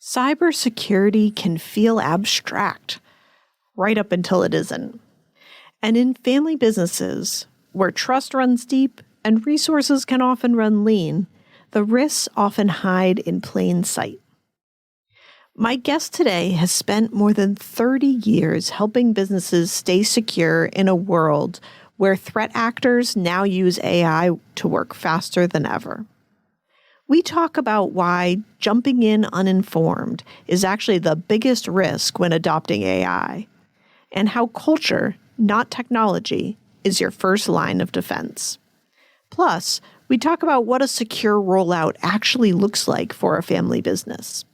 Cybersecurity can feel abstract, right up until it isn't. And in family businesses, where trust runs deep and resources can often run lean, the risks often hide in plain sight. My guest today has spent more than 30 years helping businesses stay secure in a world where threat actors now use AI to work faster than ever. We talk about why jumping in uninformed is actually the biggest risk when adopting AI, and how culture, not technology, is your first line of defense. Plus, we talk about what a secure rollout actually looks like for a family business.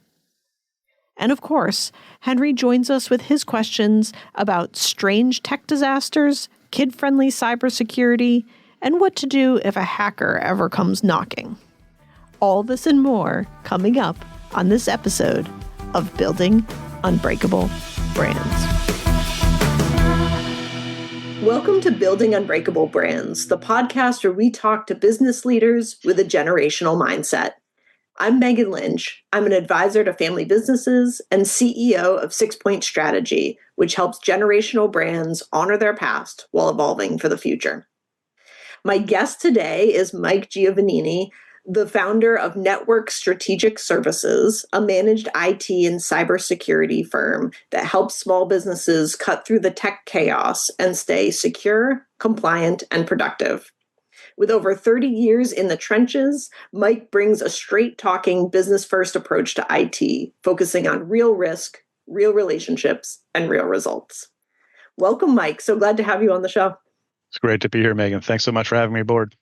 And of course, Henry joins us with his questions about strange tech disasters, kid-friendly cybersecurity, and what to do if a hacker ever comes knocking. All this and more coming up on this episode of Building Unbreakable Brands. Welcome to Building Unbreakable Brands, the podcast where we talk to business leaders with a generational mindset. I'm Meghan Lynch. I'm an advisor to family businesses and CEO of 6 Point Strategy, which helps generational brands honor their past while evolving for the future. My guest today is Mike Giovannini, the founder of Network Strategic Services, a managed IT and cybersecurity firm that helps small businesses cut through the tech chaos and stay secure, compliant, and productive. With over 30 years in the trenches, Mike brings a straight-talking, business-first approach to IT, focusing on real risk, real relationships, and real results. Welcome, Mike. So glad to have you on the show. It's great to be here, Megan. Thanks so much for having me aboard.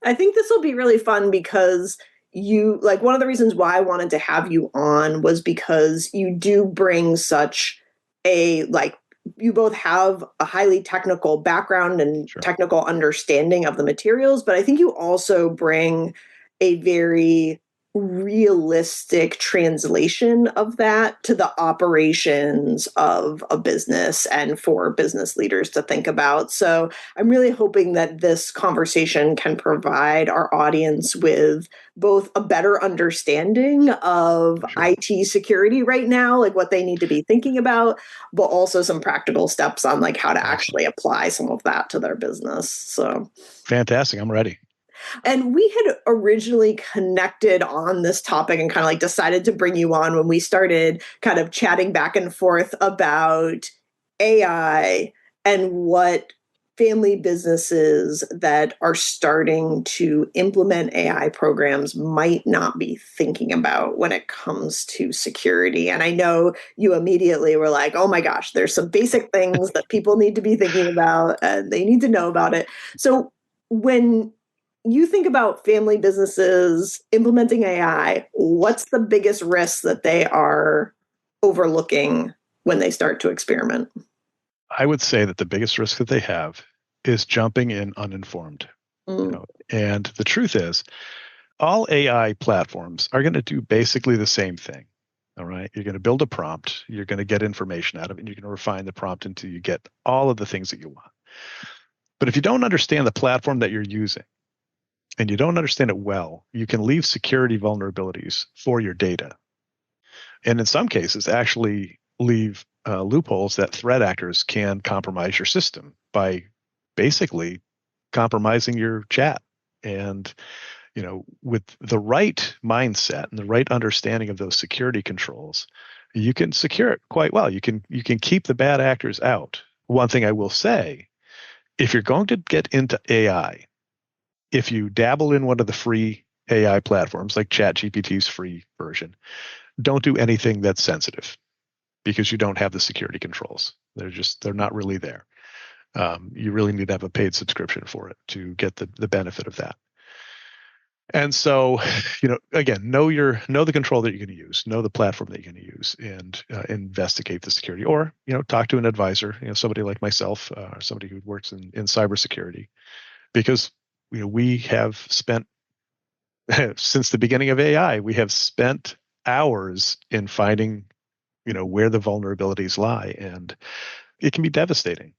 I think this will be really fun because one of the reasons why I wanted to have you on was because you do bring such you both have a highly technical background and technical understanding of the materials, but I think you also bring a very realistic translation of that to the operations of a business and for business leaders to think about. So I'm really hoping that this conversation can provide our audience with both a better understanding of IT security right now, like what they need to be thinking about, but also some practical steps on like how to actually apply some of that to their business. So fantastic. I'm ready. And we had originally connected on this topic and kind of like decided to bring you on when we started kind of chatting back and forth about AI and what family businesses that are starting to implement AI programs might not be thinking about when it comes to security. And I know you immediately were like, oh my gosh, there's some basic things that people need to be thinking about and they need to know about it. So when you think about family businesses implementing AI, what's the biggest risk that they are overlooking when they start to experiment? I would say that the biggest risk that they have is jumping in uninformed. And the truth is, all AI platforms are going to do basically the same thing. All right. You're going to build a prompt. You're going to get information out of it, and you're going to refine the prompt until you get all of the things that you want. But if you don't understand the platform that you're using, and you don't understand it well, you can leave security vulnerabilities for your data. And in some cases, actually leave loopholes that threat actors can compromise your system by basically compromising your chat. And, with the right mindset and the right understanding of those security controls, you can secure it quite well. You can keep the bad actors out. One thing I will say, if you're going to get into AI, if you dabble in one of the free AI platforms like ChatGPT's free version, don't do anything that's sensitive because you don't have the security controls. They're not really there. You really need to have a paid subscription for it to get the benefit of that. And so, again, know the control that you're going to use, know the platform that you're going to use, and investigate the security. Or, talk to an advisor, somebody like myself, or somebody who works in cybersecurity, because we have spent, since the beginning of AI, we have spent hours in finding, where the vulnerabilities lie, and it can be devastating.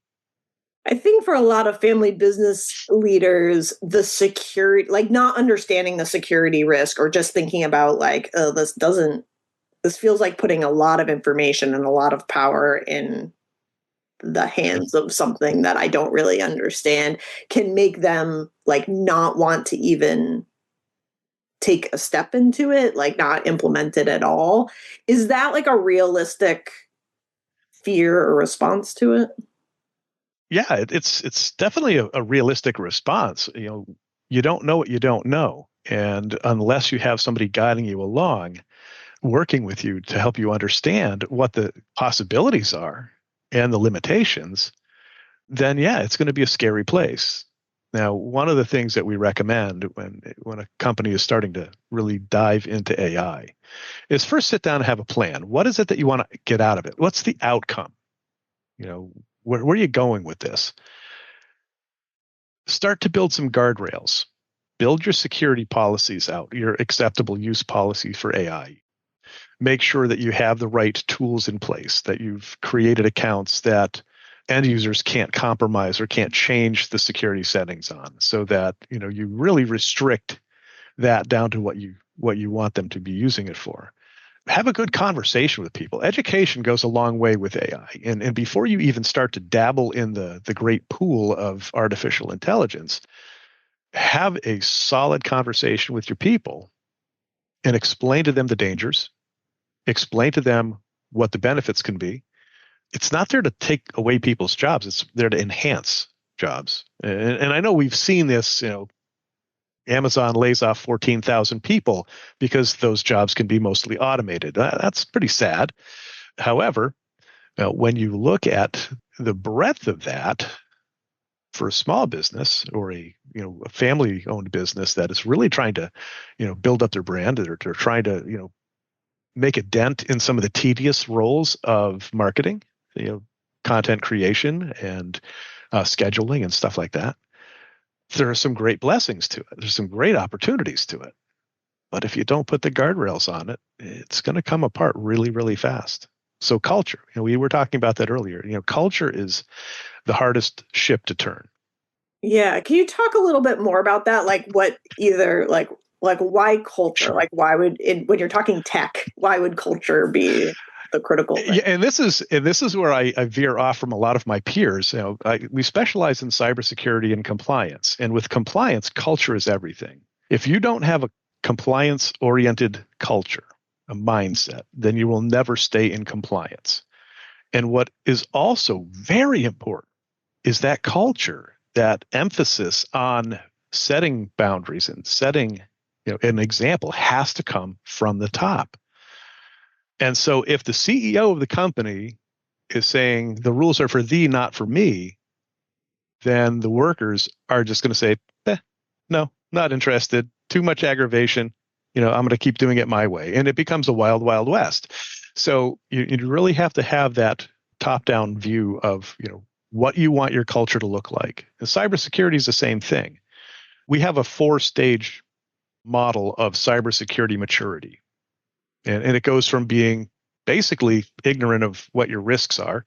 I think for a lot of family business leaders, the security, like not understanding the security risk or just thinking about like, oh, this doesn't this feels like putting a lot of information and a lot of power in the hands of something that I don't really understand, can make them like not want to even take a step into it, like not implement it at all. Is that like a realistic fear or response to it? Yeah, it's definitely a realistic response. You don't know what you don't know. And unless you have somebody guiding you along, working with you to help you understand what the possibilities are and the limitations, then yeah, it's going to be a scary place. Now, one of the things that we recommend when a company is starting to really dive into AI is first sit down and have a plan. What is it that you want to get out of it? What's the outcome? Where are you going with this? Start to build some guardrails. Build your security policies out, your acceptable use policy for AI. Make sure that you have the right tools in place, that you've created accounts that end users can't compromise or can't change the security settings on, so that you really restrict that down to what you want them to be using it for. Have a good conversation with people. Education goes a long way with AI. And before you even start to dabble in the great pool of artificial intelligence, have a solid conversation with your people and explain to them the dangers, explain to them what the benefits can be. It's not there to take away people's jobs. It's there to enhance jobs. And I know we've seen this, Amazon lays off 14,000 people because those jobs can be mostly automated. That's pretty sad. However, when you look at the breadth of that for a small business or a family-owned business that is really trying to build up their brand, they're trying to make a dent in some of the tedious roles of marketing, content creation and scheduling and stuff like that. There are some great blessings to it. There's some great opportunities to it. But if you don't put the guardrails on it, it's going to come apart really, really fast. So culture, we were talking about that earlier. Culture is the hardest ship to turn. Yeah. Can you talk a little bit more about that? Like what either like why culture? Sure. Like why would it, when you're talking tech, why would culture be the critical thing? Yeah, and this is where I veer off from a lot of my peers. We specialize in cybersecurity and compliance, and with compliance, culture is everything. If you don't have a compliance-oriented culture, a mindset, then you will never stay in compliance. And what is also very important is that culture, that emphasis on setting boundaries and setting an example has to come from the top. And so if the CEO of the company is saying the rules are for thee, not for me, then the workers are just going to say, no, not interested. Too much aggravation. I'm going to keep doing it my way. And it becomes a wild, wild west. So you really have to have that top-down view of, what you want your culture to look like. And cybersecurity is the same thing. We have a 4-stage model of cybersecurity maturity. And it goes from being basically ignorant of what your risks are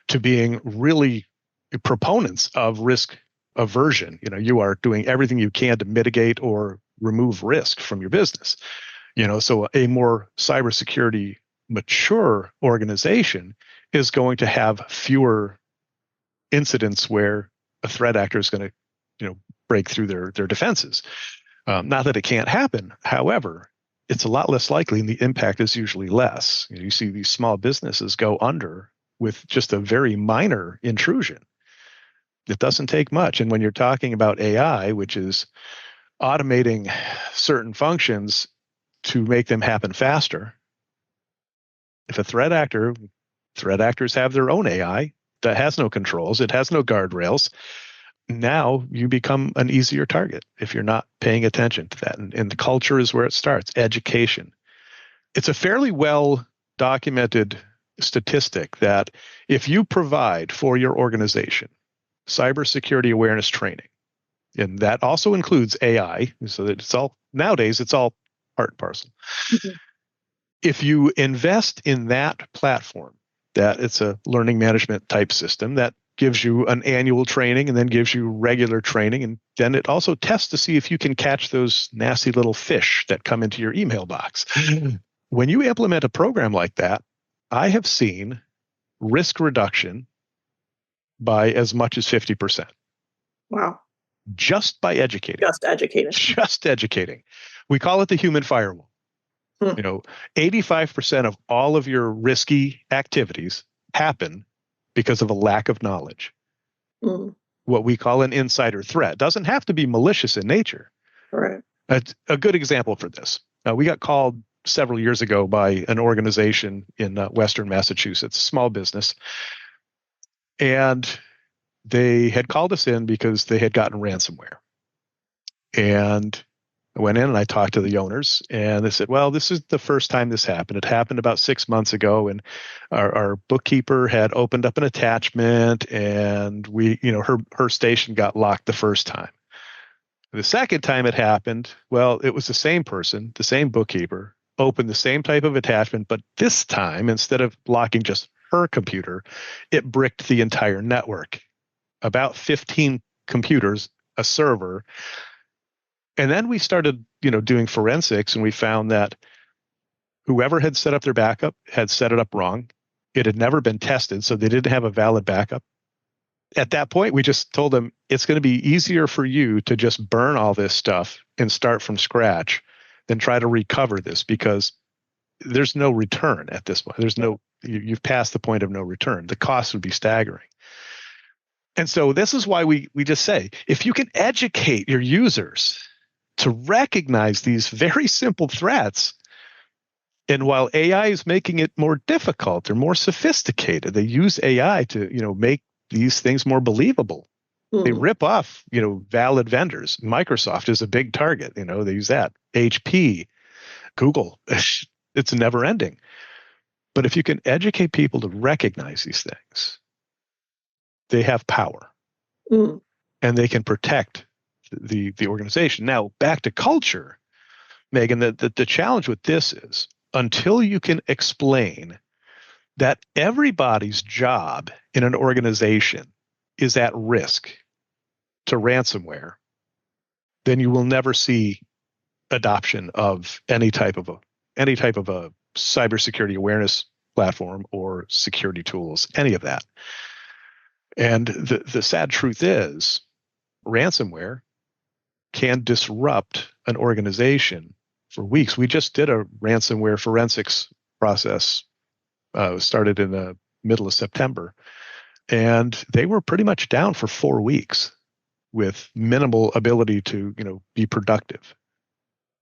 to being really proponents of risk aversion. You are doing everything you can to mitigate or remove risk from your business. So a more cybersecurity mature organization is going to have fewer incidents where a threat actor is going to, break through their defenses. Not that it can't happen. However, it's a lot less likely and the impact is usually less. You see these small businesses go under with just a very minor intrusion. It doesn't take much. And when you're talking about AI, which is automating certain functions to make them happen faster, if threat actors have their own AI that has no controls, it has no guardrails, now you become an easier target if you're not paying attention to that. And the culture is where it starts, education. It's a fairly well documented statistic that if you provide for your organization cybersecurity awareness training, and that also includes AI, so that nowadays it's all part and parcel. Mm-hmm. If you invest in that platform, that it's a learning management type system that gives you an annual training and then gives you regular training. And then it also tests to see if you can catch those nasty little fish that come into your email box. when you implement a program like that, I have seen risk reduction by as much as 50%. Wow. Just by educating. Just educating. Just educating. We call it the human firewall. 85% of all of your risky activities happen because of a lack of knowledge. What we call an insider threat doesn't have to be malicious in nature. Right. A good example for this. We got called several years ago by an organization in Western Massachusetts, a small business, and they had called us in because they had gotten ransomware. And I went in and I talked to the owners, and they said, well, this is the first time this happened. It happened about 6 months ago, and our bookkeeper had opened up an attachment, and her station got locked the first time. The second time it happened, well, it was the same person, the same bookkeeper, opened the same type of attachment, but this time, instead of blocking just her computer, it bricked the entire network. About 15 computers, a server. And then we started, doing forensics, and we found that whoever had set up their backup had set it up wrong. It had never been tested, so they didn't have a valid backup. At that point, we just told them it's going to be easier for you to just burn all this stuff and start from scratch than try to recover this, because there's no return at this point. You've passed the point of no return. The cost would be staggering. And so this is why we just say, if you can educate your users to recognize these very simple threats, and while AI is making it more difficult or more sophisticated, they use AI to, make these things more believable. They rip off, valid vendors. Microsoft is a big target. They use that. HP, Google, it's never ending. But if you can educate people to recognize these things, they have power, and they can protect the organization. Now, back to culture, Megan, the challenge with this is, until you can explain that everybody's job in an organization is at risk to ransomware, then you will never see adoption of any type of a cybersecurity awareness platform or security tools, any of that. And the sad truth is, ransomware can disrupt an organization for weeks. We just did a ransomware forensics process, started in the middle of September, and they were pretty much down for 4 weeks with minimal ability to, be productive.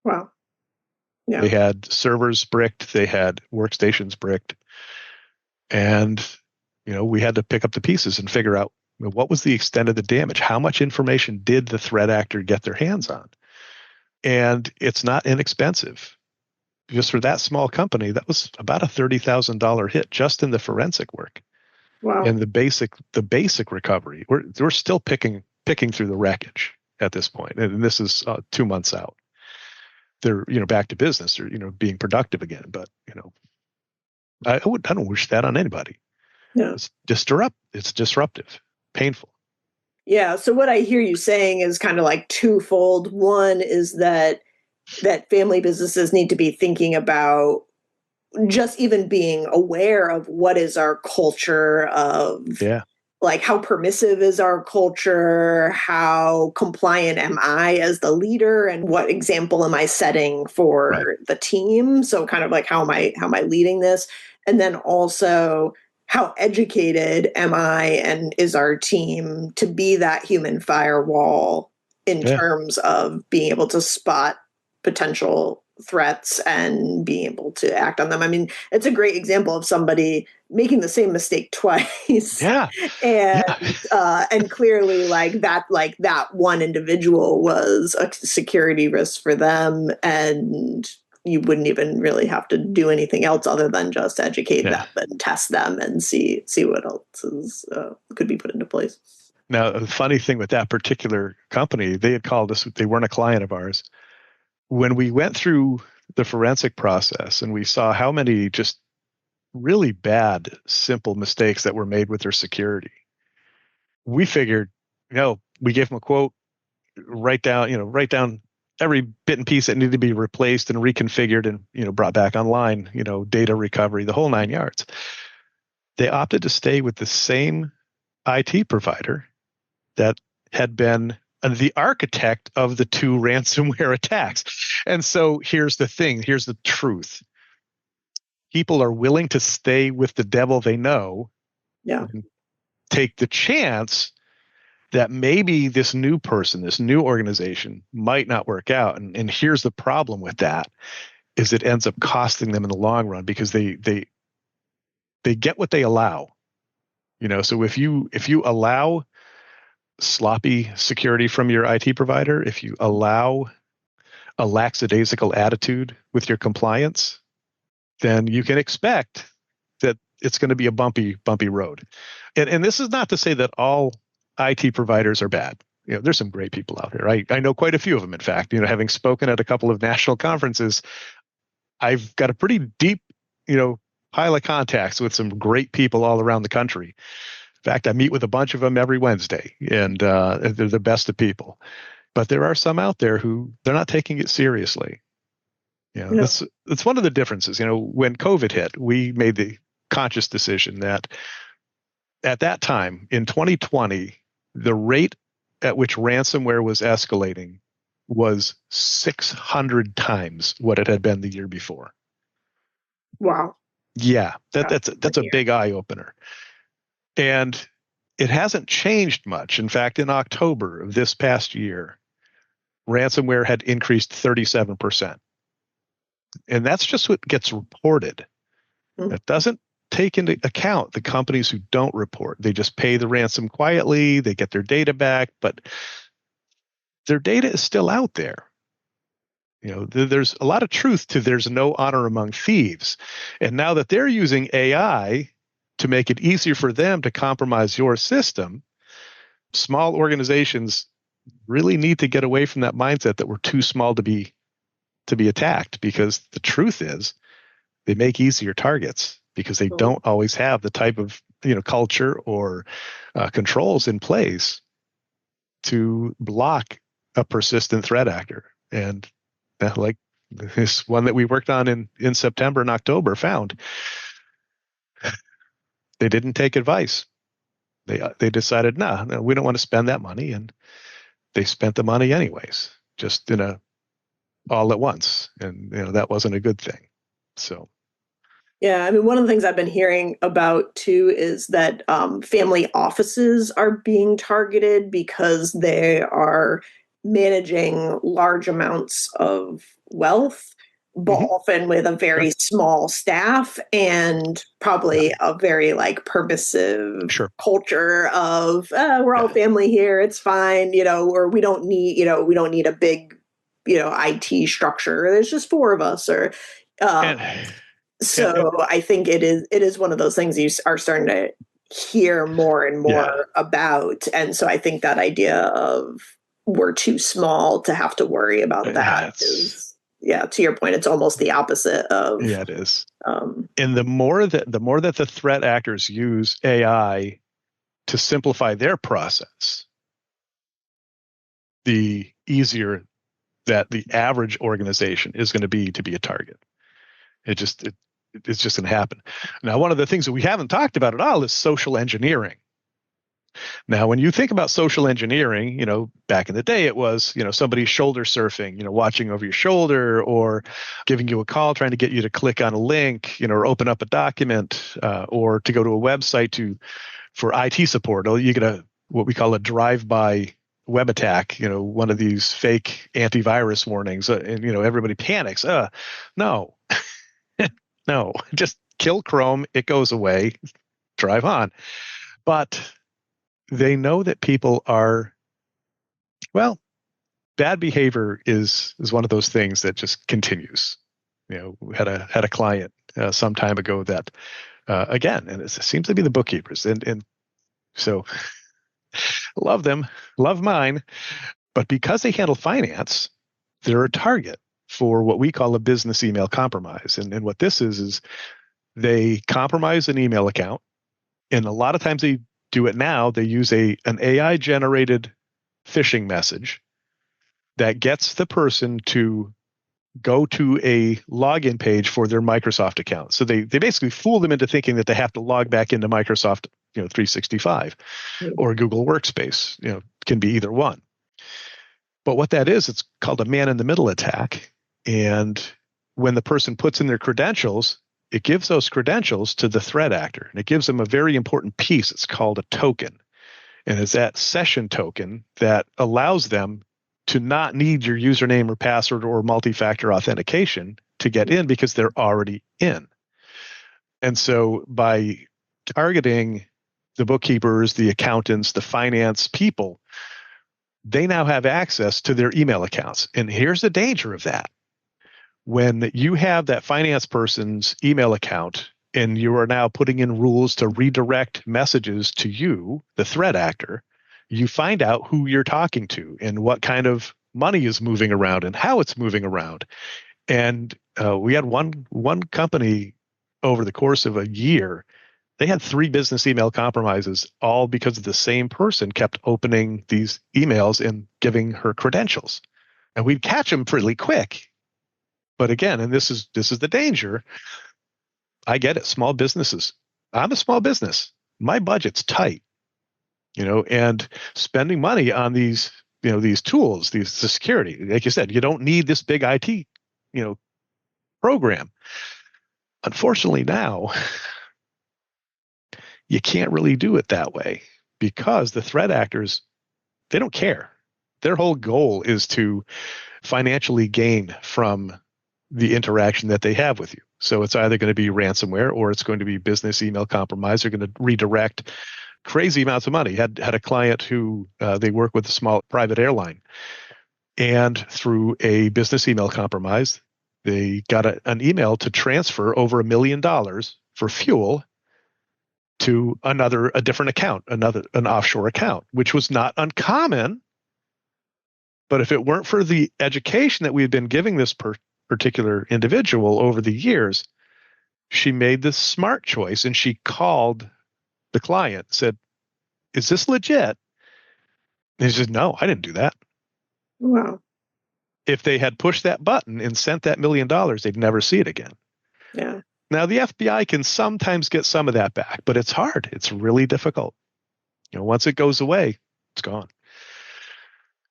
Wow. Yeah. They had servers bricked, they had workstations bricked, and we had to pick up the pieces and figure out what was the extent of the damage. How much information did the threat actor get their hands on? And it's not inexpensive. Just for that small company, that was about a $30,000 hit just in the forensic work. Wow. And the basic recovery, we're still picking through the wreckage at this point, and this is 2 months out. They're back to business, or being productive again. But I don't wish that on anybody. Yeah. It's disruptive, painful. Yeah. So what I hear you saying is kind of like twofold. One is that family businesses need to be thinking about just even being aware of what is our culture of, like, how permissive is our culture? How compliant am I as the leader? And what example am I setting for the team? So kind of like, how am I leading this? And then also, how educated am I and is our team to be that human firewall in terms of being able to spot potential threats and being able to act on them? I mean, it's a great example of somebody making the same mistake twice. And clearly that one individual was a security risk for them, and you wouldn't even really have to do anything else other than just educate them and test them and see what else could be put into place. Now, the funny thing with that particular company, they had called us, they weren't a client of ours. When we went through the forensic process and we saw how many just really bad, simple mistakes that were made with their security, we figured, we gave them a quote, write down every bit and piece that needed to be replaced and reconfigured and brought back online, data recovery, the whole 9 yards. They opted to stay with the same IT provider that had been the architect of the two ransomware attacks. And so here's the thing, here's the truth. People are willing to stay with the devil they know, and take the chance that maybe this new person, this new organization might not work out. And here's the problem with that, is it ends up costing them in the long run, because they get what they allow. So if you allow sloppy security from your IT provider, if you allow a lackadaisical attitude with your compliance, then you can expect that it's going to be a bumpy road. And this is not to say that all IT providers are bad. There's some great people out there. I know quite a few of them, in fact. Having spoken at a couple of national conferences, I've got a pretty deep, pile of contacts with some great people all around the country. In fact, I meet with a bunch of them every Wednesday, and they're the best of people. But there are some out there who they're not taking it seriously. That's one of the differences. When COVID hit, we made the conscious decision that at that time in 2020, the rate at which ransomware was escalating was 600 times what it had been the year before. Wow. Yeah, that's a big eye opener. And it hasn't changed much. In fact, in October of this past year, ransomware had increased 37%. And that's just what gets reported. That doesn't take into account the companies who don't report. They just pay the ransom quietly, they get their data back, but their data is still out there. There's a lot of truth to there's no honor among thieves. And now that they're using AI to make it easier for them to compromise your system, small organizations really need to get away from that mindset that we're too small to be attacked, because the truth is they make easier targets because they don't always have the type of culture or controls in place to block a persistent threat actor. And like this one that we worked on in September and October found, they didn't take advice. They decided, no, we don't want to spend that money, and they spent the money anyways, just all at once, and that wasn't a good thing. So. Yeah, I mean, one of the things I've been hearing about too is that family offices are being targeted because they are managing large amounts of wealth, but often with a very small staff and probably a very permissive culture of we're all family here, it's fine, or we don't need a big IT structure. There's just four of us, or. So I think it is one of those things you are starting to hear more and more about. And so I think that idea of we're too small to have to worry about that is, to your point, it's almost the opposite of. Yeah, it is. And the more that the threat actors use AI to simplify their process, the easier that the average organization is going to be a target. It's just going to happen. Now, one of the things that we haven't talked about at all is social engineering. Now, when you think about social engineering, back in the day, it was, somebody shoulder surfing, watching over your shoulder, or giving you a call, trying to get you to click on a link, or open up a document, or to go to a website for IT support. Or you get what we call a drive-by web attack, one of these fake antivirus warnings, and, everybody panics. No. No, just kill Chrome. It goes away. Drive on. But they know that people are, bad behavior is one of those things that just continues. We had a client some time ago that, again, and it seems to be the bookkeepers, and so love them, love mine, but because they handle finance, they're a target for what we call a business email compromise. And what this is they compromise an email account. And a lot of times they do it now. They use an AI generated phishing message that gets the person to go to a login page for their Microsoft account. So they basically fool them into thinking that they have to log back into Microsoft 365 or Google Workspace. Can be either one. But what that is, it's called a man-in-the-middle attack. And when the person puts in their credentials, it gives those credentials to the threat actor. And it gives them a very important piece. It's called a token. And it's that session token that allows them to not need your username or password or multi-factor authentication to get in because they're already in. And so by targeting the bookkeepers, the accountants, the finance people, they now have access to their email accounts. And here's the danger of that. When you have that finance person's email account and you are now putting in rules to redirect messages to you, the threat actor, you find out who you're talking to and what kind of money is moving around and how it's moving around. And we had one company over the course of a year, they had 3 business email compromises, all because the same person kept opening these emails and giving her credentials. And we'd catch them pretty quick. But again, and this is the danger, I get it, small businesses. I'm a small business. My budget's tight, and spending money on these tools, the security, like you said, you don't need this big IT, program. Unfortunately now, you can't really do it that way because the threat actors, they don't care. Their whole goal is to financially gain from the interaction that they have with you. So it's either going to be ransomware or it's going to be business email compromise. They're going to redirect crazy amounts of money. Had a client who they work with a small private airline, and through a business email compromise, they got an email to transfer over $1 million for fuel to a different account, an offshore account, which was not uncommon. But if it weren't for the education that we had been giving this particular individual over the years, she made this smart choice, and she called the client, said, "Is this legit?" And he said, "No, I didn't do that." Wow. If they had pushed that button and sent that $1 million, they'd never see it again. Yeah. Now, the FBI can sometimes get some of that back, but it's hard. It's really difficult. Once it goes away, it's gone.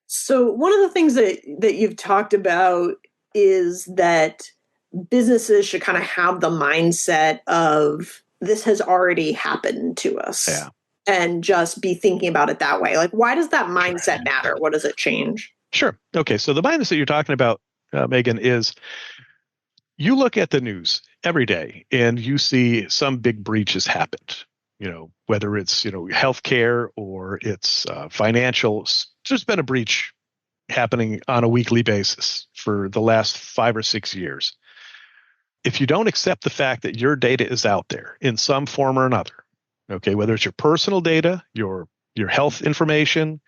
So one of the things that you've talked about is that businesses should kind of have the mindset of this has already happened to us. Yeah. And just be thinking about it that way. Like, why does that mindset matter? What does it change? Sure. Okay. So the mindset you're talking about, Megan, is you look at the news every day and you see some big breach has happened, whether it's, healthcare or it's financial. There's been a breach happening on a weekly basis for the last 5 or 6 years. If you don't accept the fact that your data is out there in some form or another, okay, whether it's your personal data, your health information,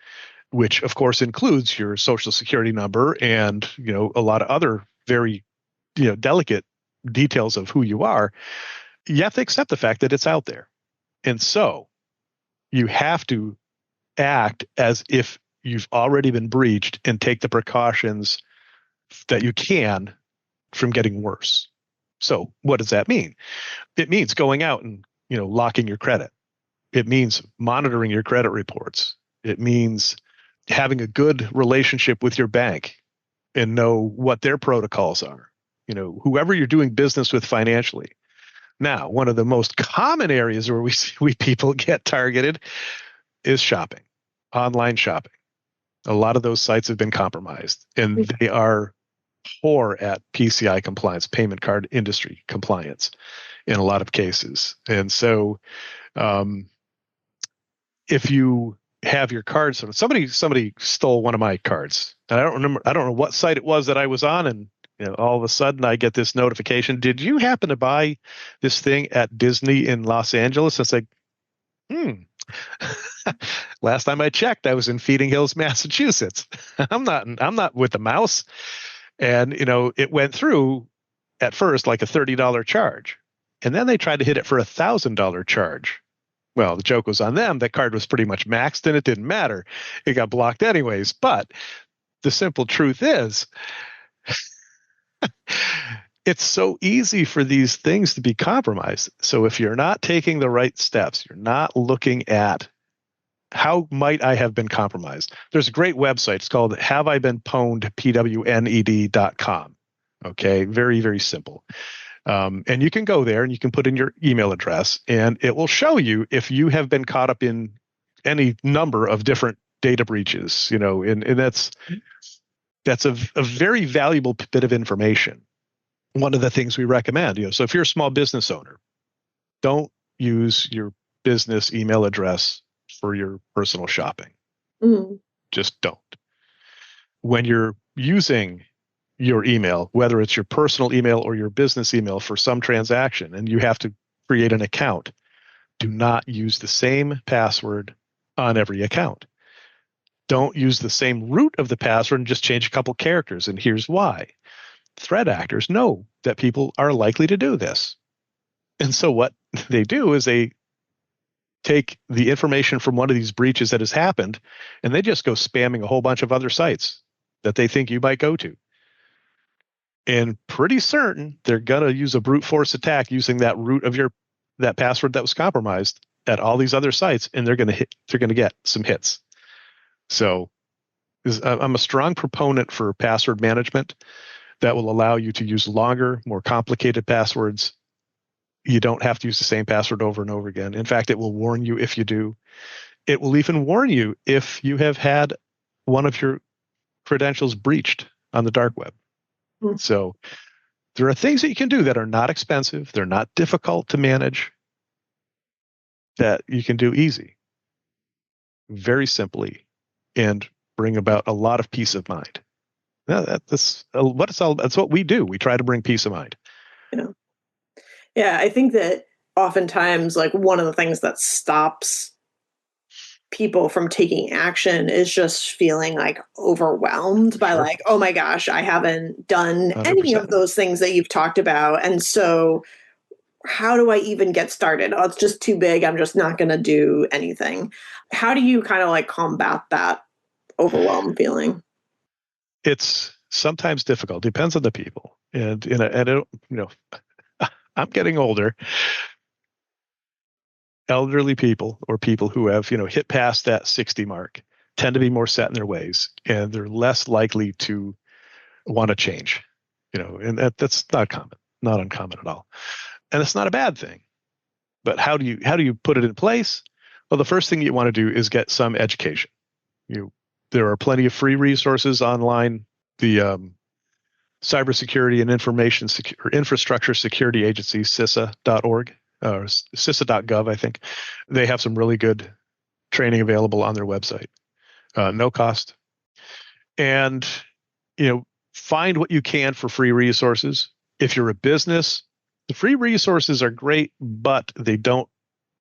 which of course includes your social security number and, a lot of other very, delicate details of who you are, you have to accept the fact that it's out there. And so you have to act as if you've already been breached and take the precautions that you can from getting worse. So what does that mean? It means going out and, locking your credit. It means monitoring your credit reports. It means having a good relationship with your bank and know what their protocols are, whoever you're doing business with financially. Now, one of the most common areas where we people get targeted is shopping, online shopping. A lot of those sites have been compromised, and they are poor at PCI compliance, payment card industry compliance, in a lot of cases. And so, if you have your cards, somebody stole one of my cards, and I don't know what site it was that I was on, and all of a sudden I get this notification. Did you happen to buy this thing at Disney in Los Angeles? It's like, last time I checked, I was in Feeding Hills, Massachusetts. I'm not with the mouse. And it went through at first like a $30 charge, and then they tried to hit it for $1,000 charge. Well, the joke was on them. That card was pretty much maxed, and it didn't matter. It got blocked anyways. But the simple truth is, it's so easy for these things to be compromised. So if you're not taking the right steps, you're not looking at how might I have been compromised. There's a great website. It's called Have I Been Pwned, PWNED.com. Okay, very, very simple. And you can go there and you can put in your email address, and it will show you if you have been caught up in any number of different data breaches, and that's a very valuable bit of information. One of the things we recommend, so if you're a small business owner, don't use your business email address for your personal shopping. Mm. Just don't. When you're using your email, whether it's your personal email or your business email for some transaction, and you have to create an account, do not use the same password on every account. Don't use the same root of the password and just change a couple characters. And here's why. Threat actors know that people are likely to do this. And so what they do is they take the information from one of these breaches that has happened, and they just go spamming a whole bunch of other sites that they think you might go to. And pretty certain they're going to use a brute force attack using that root of that password that was compromised at all these other sites, and they're going to get some hits. So I'm a strong proponent for password management that will allow you to use longer, more complicated passwords. You don't have to use the same password over and over again. In fact, it will warn you if you do. It will even warn you if you have had one of your credentials breached on the dark web. Mm. So there are things that you can do that are not expensive. They're not difficult to manage, that you can do easy, very simply, and bring about a lot of peace of mind. That's what it's all. That's what we do. We try to bring peace of mind. Yeah, I think that oftentimes, like, one of the things that stops people from taking action is just feeling like overwhelmed by like, oh my gosh, I haven't done 100%. any of those things that you've talked about. And so how do I even get started? Oh, it's just too big. I'm just not going to do anything. How do you kind of like combat that overwhelmed feeling? It's sometimes difficult. Depends on the people. And I'm getting older. Elderly people or people who have, hit past that 60 mark tend to be more set in their ways, and they're less likely to want to change, and that's not uncommon at all. And it's not a bad thing. But how do you put it in place? Well, the first thing you want to do is get some education. There are plenty of free resources online. The Cybersecurity and Infrastructure Security Agency, CISA.org, or CISA.gov, I think. They have some really good training available on their website. No cost. And, find what you can for free resources. If you're a business, the free resources are great, but they don't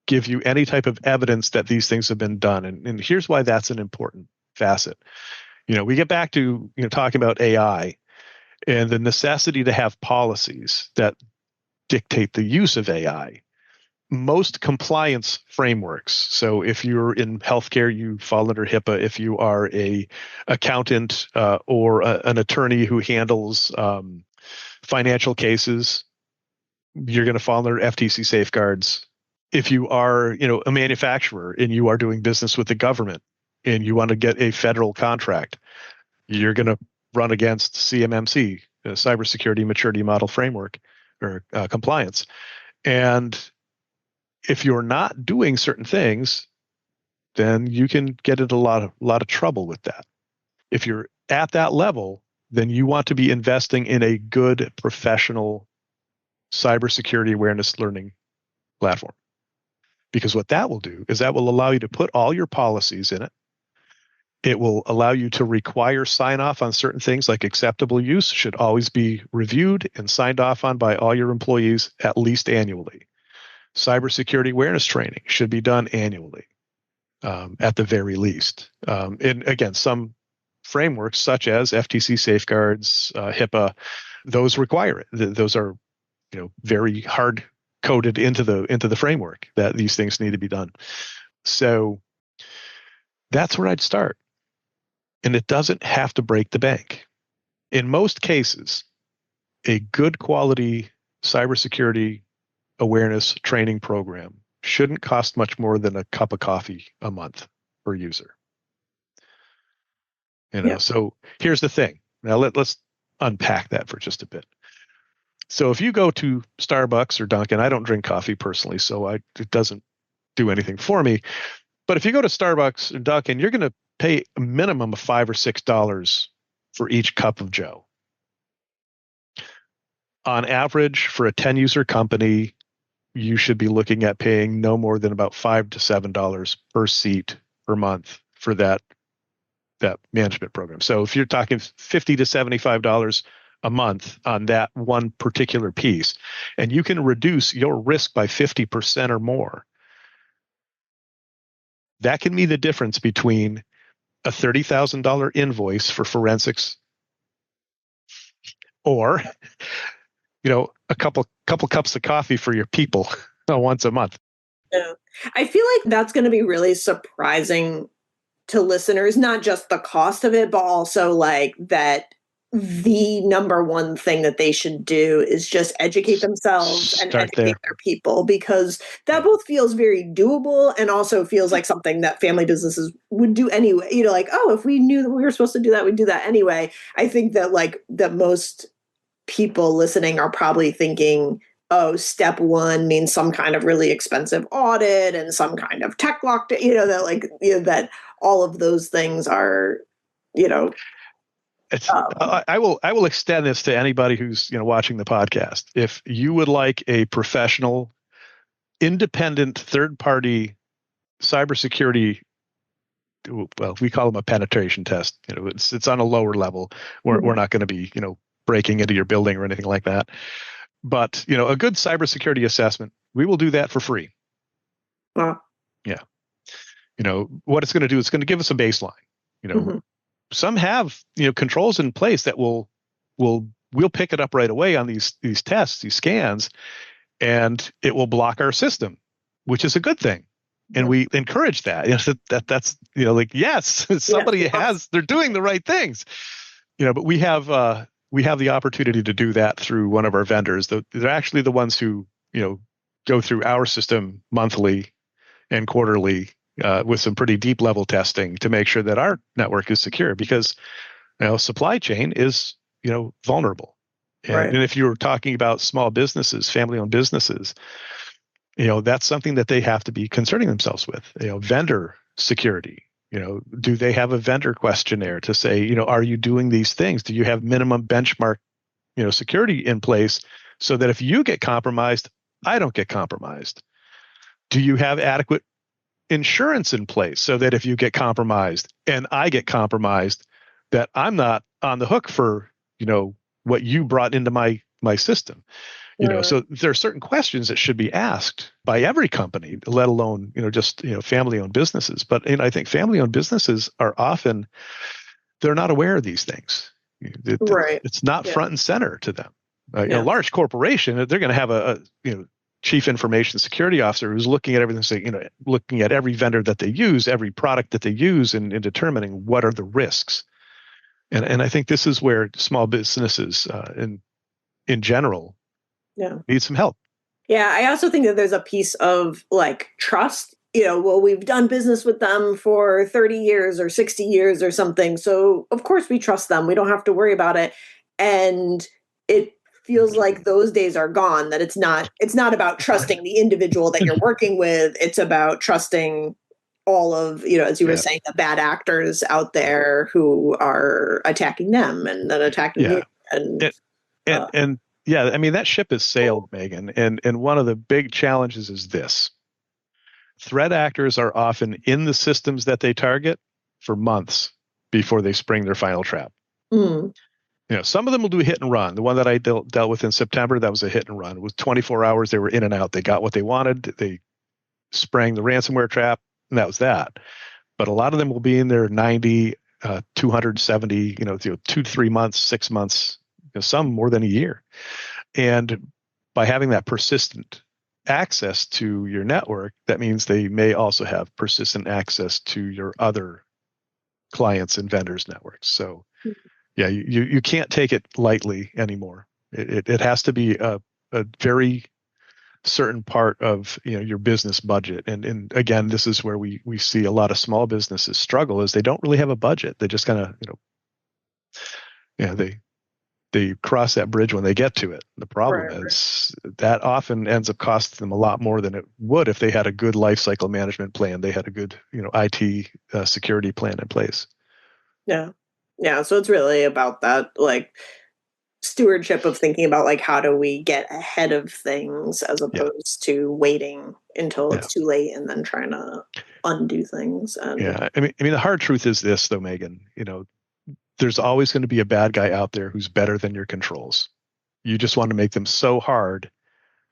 give you any type of evidence that these things have been done. And here's why that's an important facet. We get back to talking about AI and the necessity to have policies that dictate the use of AI. Most compliance frameworks, so if you're in healthcare, you fall under HIPAA. If you are a accountant or an attorney who handles financial cases, you're going to fall under FTC safeguards. If you are, a manufacturer and you are doing business with the government and you want to get a federal contract, you're going to run against CMMC, Cybersecurity Maturity Model Framework, or compliance. And if you're not doing certain things, then you can get into a lot of trouble with that. If you're at that level, then you want to be investing in a good professional cybersecurity awareness learning platform. Because what that will do is that will allow you to put all your policies in it. It will allow you to require sign off on certain things, like acceptable use should always be reviewed and signed off on by all your employees at least annually. Cybersecurity awareness training should be done annually, at the very least. And again, some frameworks such as FTC safeguards, HIPAA, those require it. Those are, very hard coded into the framework that these things need to be done. So that's where I'd start. and it doesn't have to break the bank. In most cases, a good quality cybersecurity awareness training program shouldn't cost much more than a cup of coffee a month per user. Yeah. So here's the thing. Now let's unpack that for just a bit. So if you go to Starbucks or Dunkin', I don't drink coffee personally, so it doesn't do anything for me. But if you go to Starbucks or Dunkin', you're going to pay a minimum of $5 or $6 for each cup of Joe. On average, for a 10-user company, you should be looking at paying no more than about $5 to $7 per seat per month for that management program. So if you're talking $50 to $75 a month on that one particular piece, and you can reduce your risk by 50% or more, that can be the difference between a $30,000 invoice for forensics or a couple cups of coffee for your people once a month. Yeah. I feel like that's going to be really surprising to listeners, not just the cost of it, but also like that the number one thing that they should do is just educate themselves and Start educate there. their people, because that both feels very doable and also feels like something that family businesses would do anyway. Like, oh, if we knew that we were supposed to do that, we'd do that anyway. I think that that most people listening are probably thinking, oh, step one means some kind of really expensive audit and some kind of tech lockdown, that all of those things are, I will extend this to anybody who's watching the podcast. If you would like a professional, independent, third-party cybersecurity, well, we call them a penetration test. It's on a lower level. We're not going to be breaking into your building or anything like that. But a good cybersecurity assessment, we will do that for free. Wow. Yeah. What it's going to do, it's going to give us a baseline. Some have controls in place that we'll pick it up right away on these tests, these scans, and it will block our system, which is a good thing. And we encourage that. That's yes, somebody they're doing the right things. But we have the opportunity to do that through one of our vendors. They're actually the ones who go through our system monthly and quarterly with some pretty deep level testing to make sure that our network is secure, because supply chain is vulnerable. And if you're talking about small businesses, family-owned businesses, that's something that they have to be concerning themselves with. Vendor security. Do they have a vendor questionnaire to say, are you doing these things? Do you have minimum benchmark, security in place so that if you get compromised, I don't get compromised? Do you have adequate insurance in place so that if you get compromised and I get compromised, that I'm not on the hook for, what you brought into my system? So there are certain questions that should be asked by every company, let alone, just, family-owned businesses. But I think family-owned businesses are often, they're not aware of these things. It's not front and center to them. A large corporation, they're going to have a chief information security officer who's looking at everything, saying, looking at every vendor that they use, every product that they use, and determining what are the risks. And I think this is where small businesses in general need some help. Yeah, I also think that there's a piece of trust. We've done business with them for 30 years or 60 years or something. So of course we trust them. We don't have to worry about it. And it feels like those days are gone, that it's not about trusting the individual that you're working with. It's about trusting all of, as you were saying, the bad actors out there who are attacking them and then attacking you. And I mean, that ship has sailed, Megan. And one of the big challenges is this. Threat actors are often in the systems that they target for months before they spring their final trap. Some of them will do a hit and run. The one that I dealt with in September, that was a hit and run. It was 24 hours. They were in and out. They got what they wanted. They sprang the ransomware trap, and that was that. But a lot of them will be in there 90, 270, 2 to 3 months, 6 months, some more than a year. And by having that persistent access to your network, that means they may also have persistent access to your other clients and vendors networks. So yeah, you can't take it lightly anymore. It has to be a very certain part of your business budget. And again, this is where we see a lot of small businesses struggle, is they don't really have a budget. They just kind of they cross that bridge when they get to it. The problem is that often ends up costing them a lot more than it would if they had a good life cycle management plan. They had a good IT security plan in place. Yeah. So it's really about that, like, stewardship of thinking about, like, how do we get ahead of things as opposed to waiting until it's too late and then trying to undo things. And I mean the hard truth is this, though, Megan. There's always going to be a bad guy out there who's better than your controls. You just want to make them so hard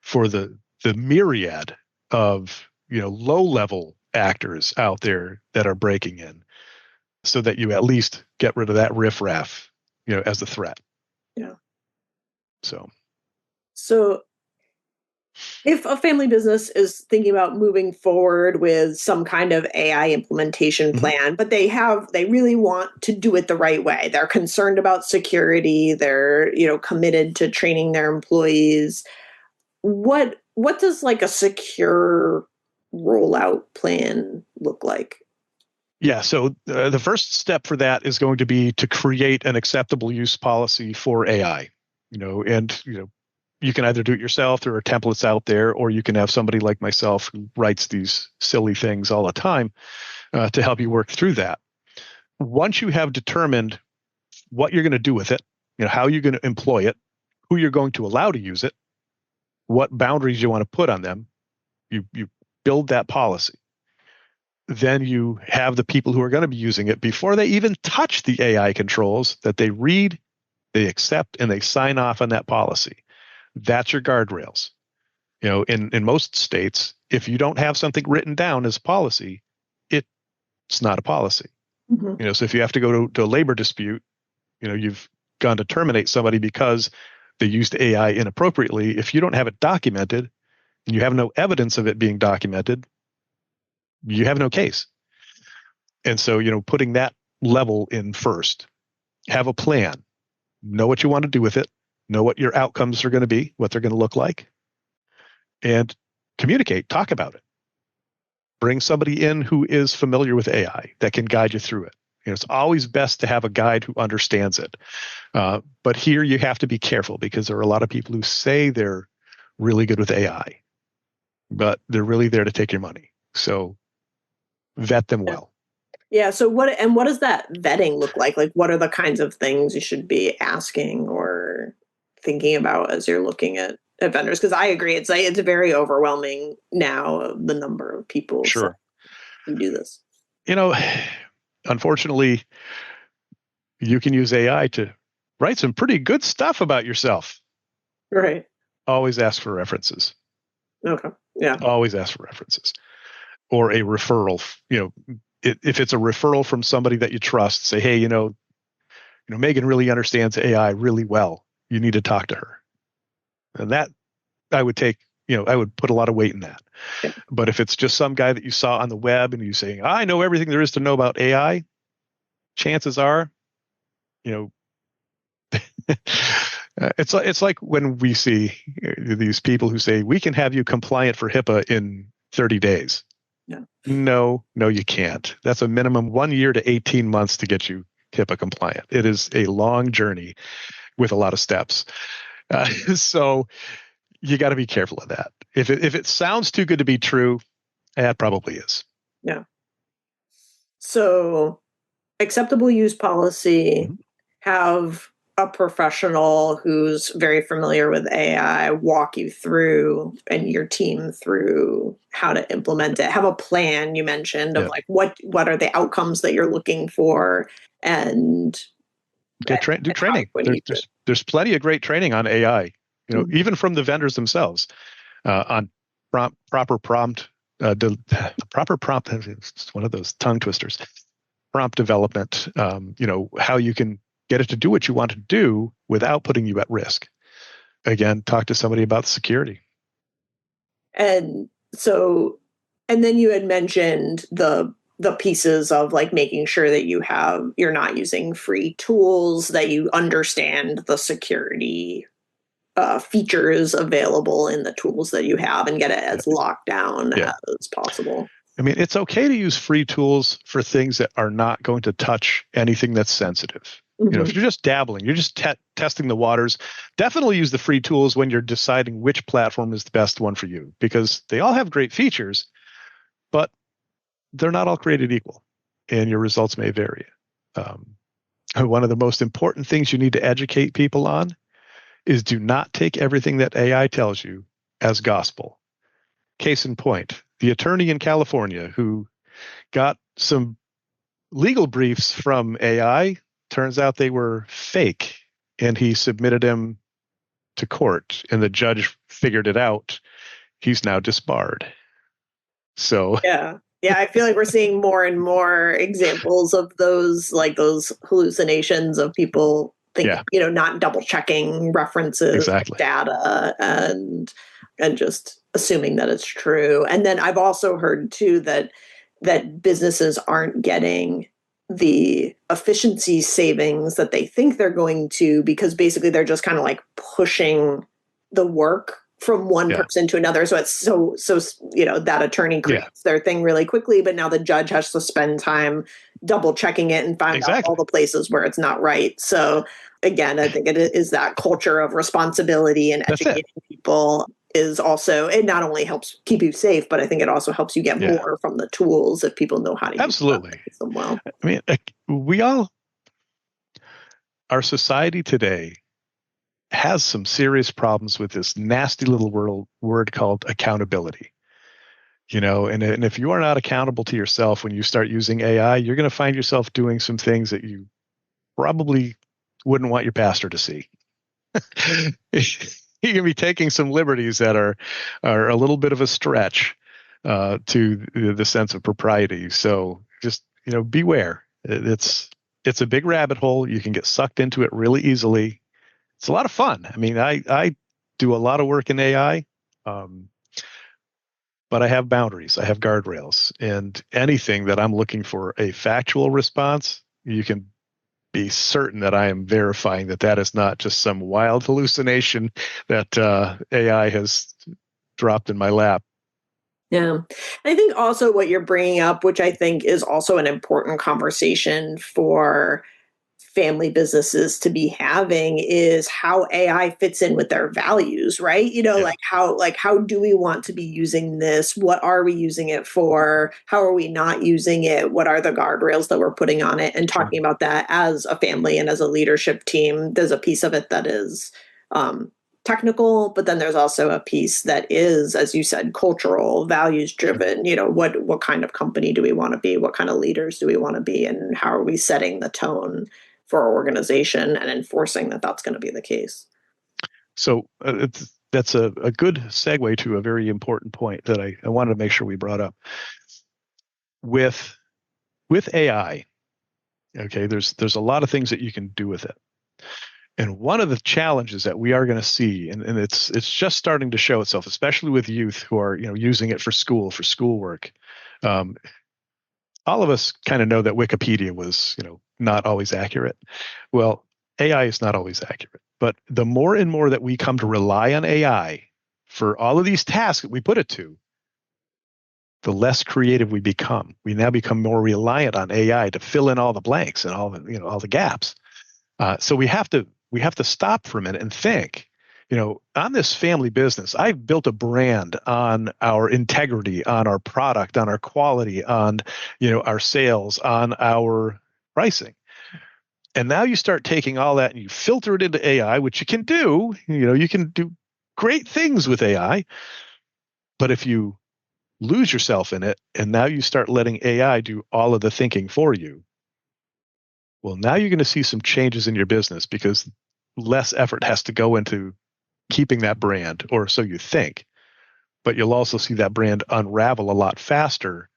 for the myriad of low level actors out there that are breaking in, so that you at least get rid of that riffraff, as a threat. Yeah. So if a family business is thinking about moving forward with some kind of AI implementation plan, but they really want to do it the right way. They're concerned about security. They're, committed to training their employees. What does, like, a secure rollout plan look like? Yeah, so the first step for that is going to be to create an acceptable use policy for AI. You can either do it yourself. There are templates out there, or you can have somebody like myself who writes these silly things all the time to help you work through that. Once you have determined what you're going to do with it, how you're going to employ it, who you're going to allow to use it, what boundaries you want to put on them, you build that policy. Then you have the people who are going to be using it, before they even touch the AI controls, that they read, they accept, and they sign off on that policy. That's your guardrails. In most states, if you don't have something written down as policy, it's not a policy. So if you have to go to a labor dispute, you've gone to terminate somebody because they used AI inappropriately. If you don't have it documented and you have no evidence of it being documented, you have no case. And so, putting that level in first, have a plan, know what you want to do with it, know what your outcomes are going to be, what they're going to look like, and communicate, talk about it. Bring somebody in who is familiar with AI that can guide you through it. It's always best to have a guide who understands it. But here you have to be careful, because there are a lot of people who say they're really good with AI, but they're really there to take your money. So vet them well. Yeah. So what does that vetting look like? Like, what are the kinds of things you should be asking or thinking about as you're looking at vendors? Because I agree, it's very overwhelming now, the number of people who do this. Unfortunately, you can use AI to write some pretty good stuff about yourself. Right. Always ask for references. Okay. Yeah. Always ask for references. Or a referral. If it's a referral from somebody that you trust, say, hey, Megan really understands AI really well. You need to talk to her. And that I would take, I would put a lot of weight in that. Yeah. But if it's just some guy that you saw on the web and you saying, I know everything there is to know about AI, chances are, it's like when we see these people who say, we can have you compliant for HIPAA in 30 days. Yeah. No, you can't. That's a minimum 1 year to 18 months to get you HIPAA compliant. It is a long journey with a lot of steps. So you got to be careful of that. If it sounds too good to be true, it probably is. Yeah. So acceptable use policy, have a professional who's very familiar with AI walk you through, and your team through, how to implement it. Have a plan, you mentioned, of like what are the outcomes that you're looking for, and do training. There's plenty of great training on AI, even from the vendors themselves, on proper prompt. Proper prompt, it's one of those tongue twisters. Prompt development, how you can get it to do what you want to do without putting you at risk. Again, talk to somebody about security. And then you had mentioned the the pieces of like making sure that you're not using free tools, that you understand the security features available in the tools that you have and get it as locked down Yeah. as possible. I mean, it's okay to use free tools for things that are not going to touch anything that's sensitive. If you're just dabbling, you're just testing the waters, definitely use the free tools when you're deciding which platform is the best one for you, because they all have great features, but they're not all created equal, and your results may vary. One of the most important things you need to educate people on is do not take everything that AI tells you as gospel. Case in point, the attorney in California who got some legal briefs from AI, turns out they were fake, and he submitted him to court, and the judge figured it out. He's now disbarred. So yeah, I feel like we're seeing more and more examples of those, like those hallucinations of people thinking, not double checking references, exactly, data, and just assuming that it's true. And then I've also heard too that businesses aren't getting the efficiency savings that they think they're going to, because basically they're just kind of like pushing the work from one person to another. So it's so that attorney creates their thing really quickly, but now the judge has to spend time double checking it and find out all the places where it's not right. So again, I think it is that culture of responsibility and educating people is also, it not only helps keep you safe, but I think it also helps you get more from the tools if people know how to use them well. I mean, our society today has some serious problems with this nasty little word called accountability. And if you are not accountable to yourself when you start using AI, you're going to find yourself doing some things that you probably wouldn't want your pastor to see. You can be taking some liberties that are a little bit of a stretch to the sense of propriety. So just beware. It's a big rabbit hole. You can get sucked into it really easily. It's a lot of fun. I mean, I do a lot of work in AI, but I have boundaries. I have guardrails, and anything that I'm looking for a factual response, you can be certain that I am verifying that is not just some wild hallucination that AI has dropped in my lap. Yeah. I think also what you're bringing up, which I think is also an important conversation for family businesses to be having, is how AI fits in with their values, right? Like how do we want to be using this? What are we using it for? How are we not using it? What are the guardrails that we're putting on it? And talking about that as a family and as a leadership team, there's a piece of it that is technical, but then there's also a piece that is, as you said, cultural, values driven. What kind of company do we want to be? What kind of leaders do we want to be? And how are we setting the tone for our organization and enforcing that that's going to be the case? So that's a good segue to a very important point that I wanted to make sure we brought up. With AI, okay, there's a lot of things that you can do with it. And one of the challenges that we are going to see, and it's just starting to show itself, especially with youth who are using it for schoolwork. All of us kind of know that Wikipedia was not always accurate. Well, AI is not always accurate, but the more and more that we come to rely on AI for all of these tasks that we put it to, the less creative we become. We now become more reliant on AI to fill in all the blanks and all the gaps. So we have to stop for a minute and think, on this family business, I've built a brand on our integrity, on our product, on our quality, on, our sales, on our pricing. And now you start taking all that and you filter it into AI, which you can do, you can do great things with AI. But if you lose yourself in it and now you start letting AI do all of the thinking for you, well, now you're going to see some changes in your business because less effort has to go into keeping that brand, or so you think. But you'll also see that brand unravel a lot faster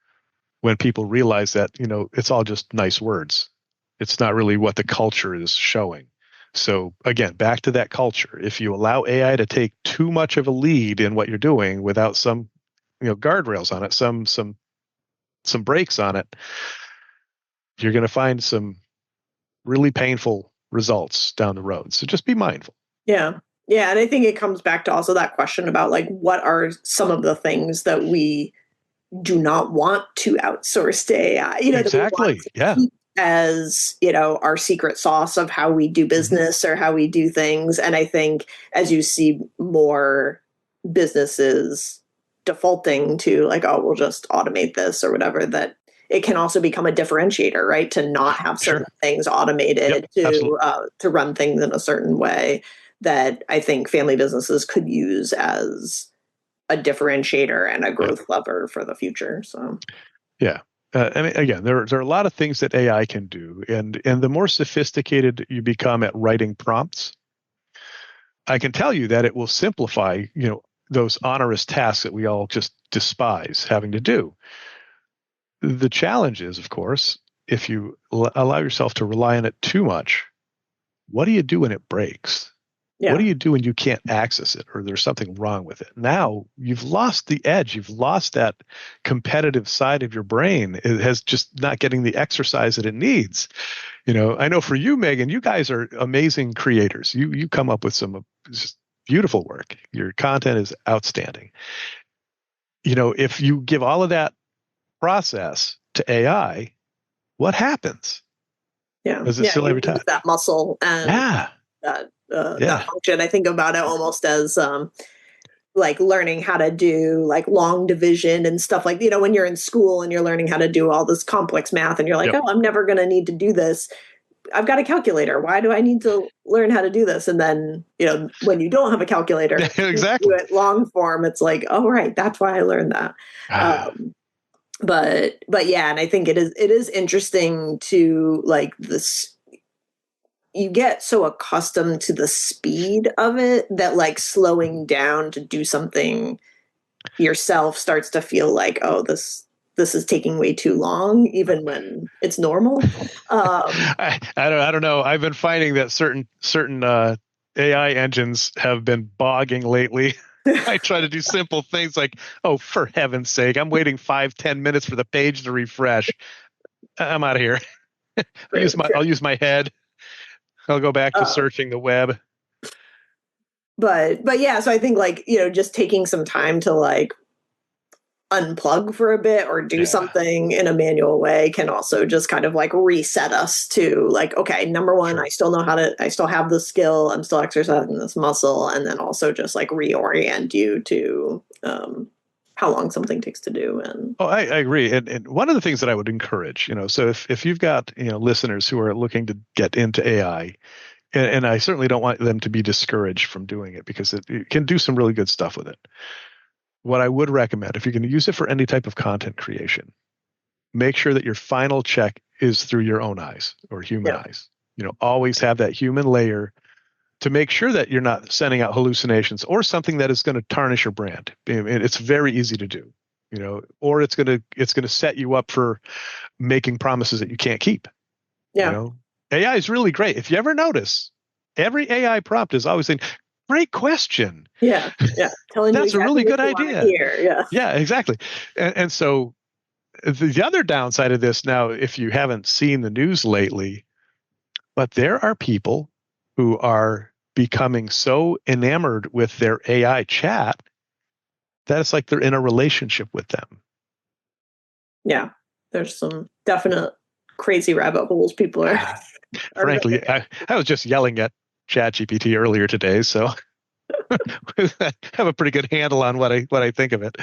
when people realize that, it's all just nice words. It's not really what the culture is showing. So again, back to that culture. If you allow AI to take too much of a lead in what you're doing without some, guardrails on it, some some brakes on it, you're going to find some really painful results down the road. So just be mindful. Yeah. Yeah. And I think it comes back to also that question about like, what are some of the things that we do not want to outsource to AI, that we want Exactly. to Yeah. keep as, our secret sauce of how we do business or how we do things. And I think as you see more businesses defaulting to like, oh, we'll just automate this or whatever, that it can also become a differentiator, right? To not have certain things automated, to run things in a certain way, that I think family businesses could use as a differentiator and a growth lever for the future. So, yeah. I mean, again, there are a lot of things that AI can do, and the more sophisticated you become at writing prompts, I can tell you that it will simplify, those onerous tasks that we all just despise having to do. The challenge is, of course, if you allow yourself to rely on it too much, what do you do when it breaks? yeah. What do you do when you can't access it or there's something wrong with it? Now you've lost the edge. You've lost that competitive side of your brain. It has just not getting the exercise that it needs. I know for you, Megan, you guys are amazing creators. You come up with some just beautiful work. Your content is outstanding. If you give all of that process to AI, what happens? Yeah. Does it still you every time? lose that muscle and that function. I think about it almost as like learning how to do like long division and stuff like, when you're in school and you're learning how to do all this complex math and you're like, oh, I'm never going to need to do this. I've got a calculator. Why do I need to learn how to do this? And then, when you don't have a calculator, exactly. do it long form, it's like, oh, right. That's why I learned that. But yeah, and I think it is interesting to like this. You get so accustomed to the speed of it that like slowing down to do something yourself starts to feel like, oh, this is taking way too long, even when it's normal. I don't know. I've been finding that certain AI engines have been bogging lately. I try to do simple things like, oh, for heaven's sake, I'm waiting 5-10 minutes for the page to refresh. I'm out of here. I'll use my head. I'll go back to searching the web. But yeah, so I think like, just taking some time to like unplug for a bit or do something in a manual way can also just kind of like reset us to like, okay, number one, I still have the skill, I'm still exercising this muscle, and then also just like reorient you to how long something takes to do. And I agree. And one of the things that I would encourage, so if you've got, listeners who are looking to get into AI, and I certainly don't want them to be discouraged from doing it because it can do some really good stuff with it. What I would recommend, if you're going to use it for any type of content creation, make sure that your final check is through your own eyes or human eyes. Always have that human layer to make sure that you're not sending out hallucinations or something that is going to tarnish your brand. It's very easy to do, or it's going to set you up for making promises that you can't keep. AI is really great. If you ever notice, every AI prompt is always saying, great question. Yeah. Telling that's you exactly a really good idea. Yeah, exactly. And so the other downside of this now, if you haven't seen the news lately, but there are people who are becoming so enamored with their AI chat that it's like they're in a relationship with them. Yeah. There's some definite crazy rabbit holes people are. Frankly, I was just yelling at ChatGPT earlier today, so I have a pretty good handle on what I think of it.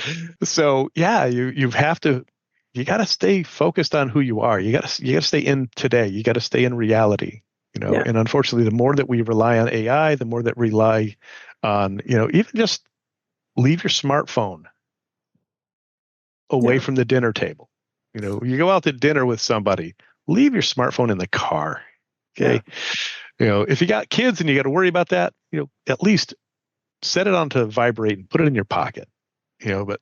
So yeah, you got to stay focused on who you are. You got to stay in today. You got to stay in reality. And unfortunately, the more that we rely on AI, the more that we rely on even just leave your smartphone away from the dinner table. You go out to dinner with somebody, leave your smartphone in the car. Okay. If you got kids and you got to worry about that, at least set it on to vibrate and put it in your pocket. But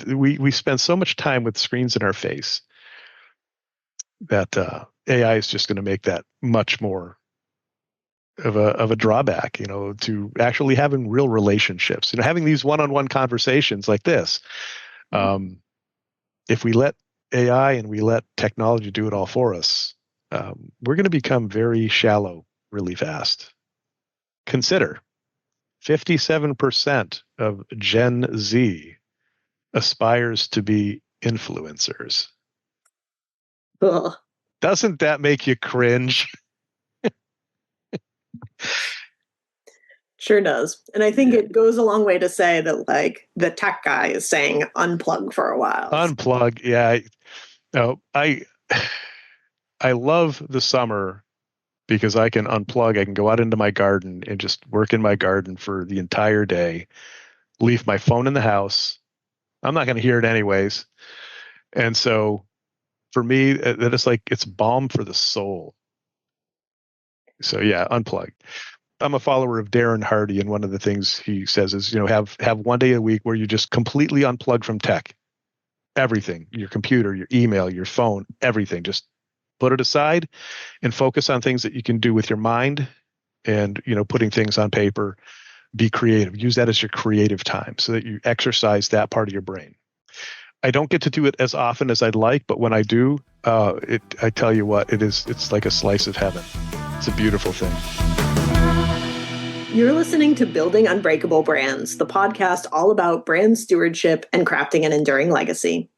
we spend so much time with screens in our face that AI is just going to make that much more of a drawback, to actually having real relationships, having these one-on-one conversations like this. If we let AI and we let technology do it all for us, we're going to become very shallow really fast. Consider 57% of Gen Z aspires to be influencers. Ugh. Doesn't that make you cringe? Sure does. And I think it goes a long way to say that, like, the tech guy is saying unplug for a while. Unplug. Yeah. No, I love the summer because I can unplug. I can go out into my garden and just work in my garden for the entire day, leave my phone in the house. I'm not going to hear it anyways. And so for me, that is like, it's balm for the soul. So yeah, unplug. I'm a follower of Darren Hardy, and one of the things he says is, have one day a week where you just completely unplug from tech. Everything, your computer, your email, your phone, everything. Just put it aside and focus on things that you can do with your mind and, putting things on paper. Be creative. Use that as your creative time so that you exercise that part of your brain. I don't get to do it as often as I'd like, but when I do, I tell you what, it's like a slice of heaven. It's a beautiful thing. You're listening to Building Unbreakable Brands, the podcast all about brand stewardship and crafting an enduring legacy.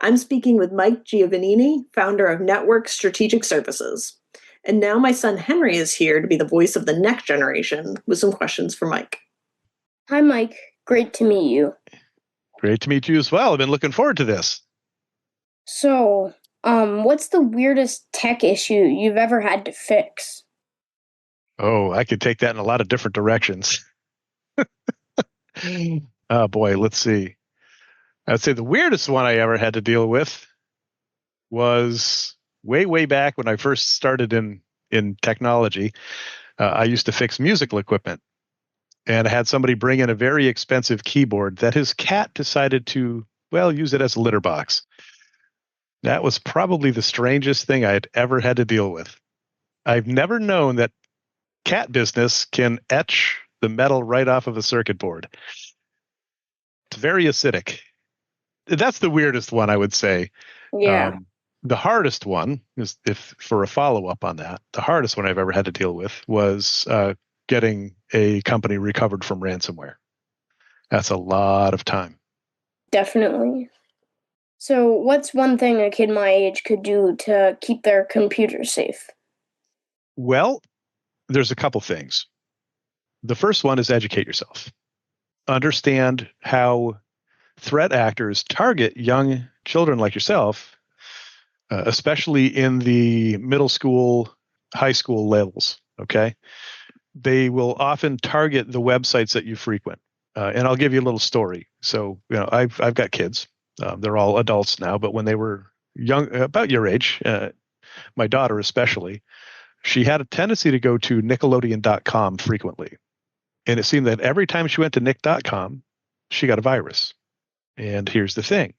I'm speaking with Mike Giovannini, founder of Network Strategic Services. And now my son Henry is here to be the voice of the next generation with some questions for Mike. Hi, Mike. Great to meet you. Great to meet you as well. I've been looking forward to this. So, what's the weirdest tech issue you've ever had to fix? Oh, I could take that in a lot of different directions. Oh boy, let's see. I'd say the weirdest one I ever had to deal with was way back when I first started in technology. I used to fix musical equipment, and I had somebody bring in a very expensive keyboard that his cat decided to, use it as a litter box. That was probably the strangest thing I had ever had to deal with. I've never known that cat business can etch the metal right off of a circuit board. It's very acidic. That's the weirdest one, I would say. Yeah. The hardest one is, if for a follow-up on that, the hardest one I've ever had to deal with was getting a company recovered from ransomware. That's a lot of time. Definitely. So, what's one thing a kid my age could do to keep their computer safe? Well, there's a couple things. The first one is educate yourself. Understand how threat actors target young children like yourself, especially in the middle school, high school levels. Okay. They will often target the websites that you frequent. And I'll give you a little story. So, I've got kids. They're all adults now, but when they were young, about your age, my daughter especially, she had a tendency to go to Nickelodeon.com frequently. And it seemed that every time she went to Nick.com, she got a virus. And here's the thing.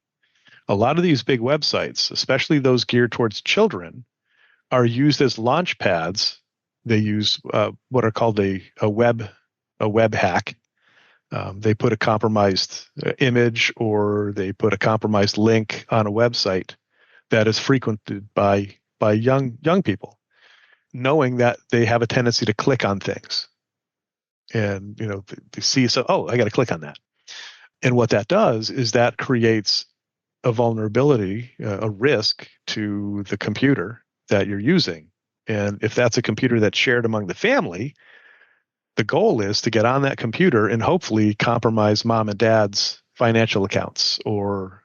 A lot of these big websites, especially those geared towards children, are used as launch pads. They use what are called a web hack. They put a compromised image or they put a compromised link on a website that is frequented by young people, knowing that they have a tendency to click on things. And they see, I got to click on that. And what that does is that creates a vulnerability, a risk to the computer that you're using. And if that's a computer that's shared among the family, the goal is to get on that computer and hopefully compromise mom and dad's financial accounts or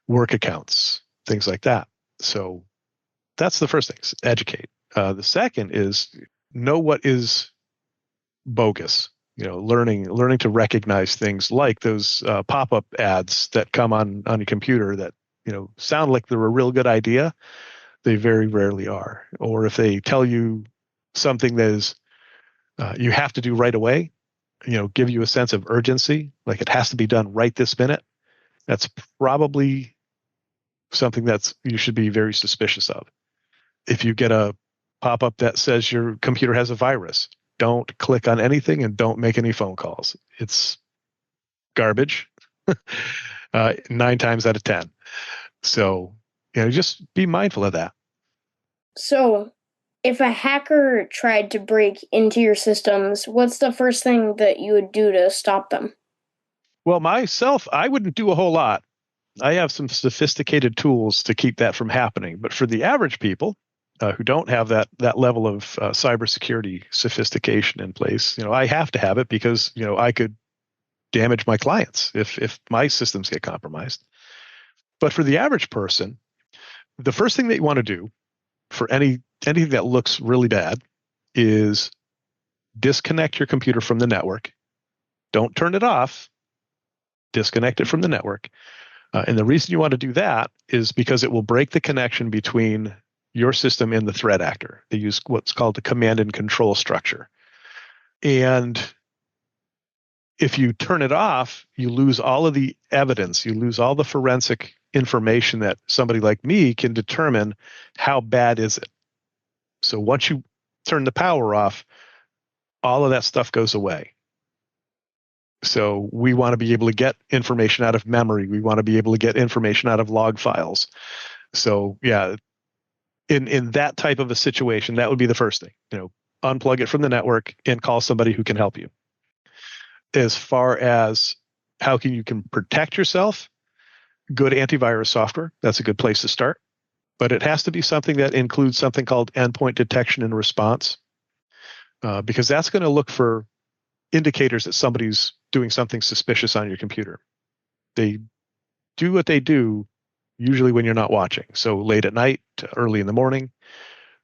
work accounts, things like that. So that's the first thing, educate. The second is know what is bogus. Learning to recognize things like those pop-up ads that come on your computer that sound like they're a real good idea. They very rarely are. Or if they tell you something that is you have to do right away, give you a sense of urgency, like it has to be done right this minute. That's probably something that's you should be very suspicious of. If you get a pop-up that says your computer has a virus, don't click on anything and don't make any phone calls. It's garbage 9 times out of 10. So Just be mindful of that. So, if a hacker tried to break into your systems, what's the first thing that you would do to stop them? Well, myself, I wouldn't do a whole lot. I have some sophisticated tools to keep that from happening. But for the average people who don't have that level of cybersecurity sophistication in place, I have to have it because, I could damage my clients if my systems get compromised. But for the average person, the first thing that you want to do for anything that looks really bad is disconnect your computer from the network. Don't turn it off. Disconnect it from the network. And the reason you want to do that is because it will break the connection between your system and the threat actor. They use what's called the command and control structure. And if you turn it off, you lose all of the evidence. You lose all the forensic information that somebody like me can determine how bad is it. So once you turn the power off, all of that stuff goes away. So we want to be able to get information out of memory. We want to be able to get information out of log files. So yeah, in that type of a situation, that would be the first thing. Unplug it from the network and call somebody who can help you. As far as how you can protect yourself, good antivirus software. That's a good place to start. But it has to be something that includes something called endpoint detection and response, because that's going to look for indicators that somebody's doing something suspicious on your computer. They do what they do usually when you're not watching. So late at night, early in the morning.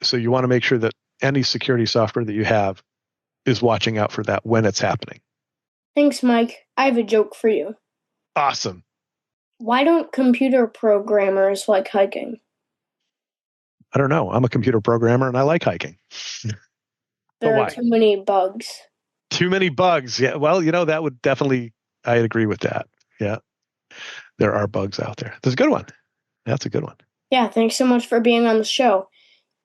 So you want to make sure that any security software that you have is watching out for that when it's happening. Thanks, Mike. I have a joke for you. Awesome. Why don't computer programmers like hiking? I don't know. I'm a computer programmer and I like hiking. There are why? too many bugs. Too many bugs. Yeah. Well, that would definitely, I agree with that. Yeah. There are bugs out there. That's a good one. That's a good one. Yeah, thanks so much for being on the show.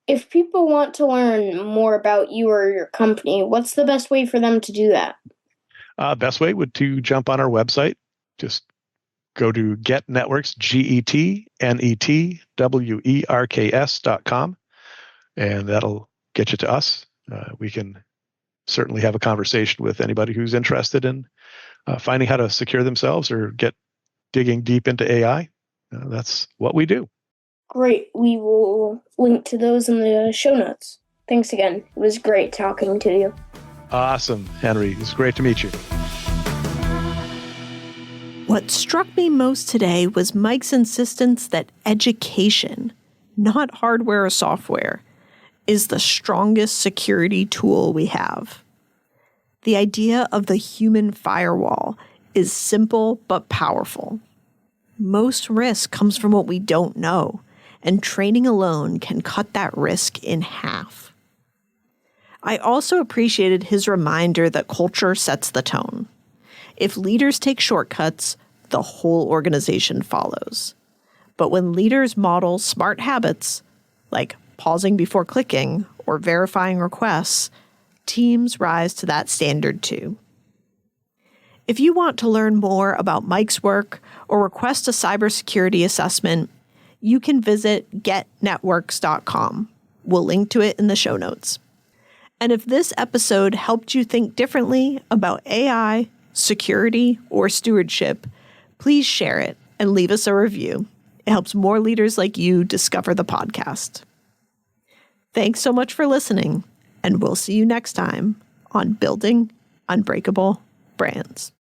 If people want to learn more about you or your company, what's the best way for them to do that? Best way would to jump on our website. Just go to getnetworks, GETNETWERKS.com, and that'll get you to us. We can certainly have a conversation with anybody who's interested in finding how to secure themselves or digging deep into AI. That's what we do. Great. We will link to those in the show notes. Thanks again. It was great talking to you. Awesome, Henry. It's great to meet you. What struck me most today was Mike's insistence that education, not hardware or software, is the strongest security tool we have. The idea of the human firewall is simple but powerful. Most risk comes from what we don't know, and training alone can cut that risk in half. I also appreciated his reminder that culture sets the tone. If leaders take shortcuts, the whole organization follows. But when leaders model smart habits, like pausing before clicking or verifying requests, teams rise to that standard too. If you want to learn more about Mike's work or request a cybersecurity assessment, you can visit getnetworks.com. We'll link to it in the show notes. And if this episode helped you think differently about AI, security, or stewardship, please share it and leave us a review. It helps more leaders like you discover the podcast. Thanks so much for listening, and we'll see you next time on Building Unbreakable Brands.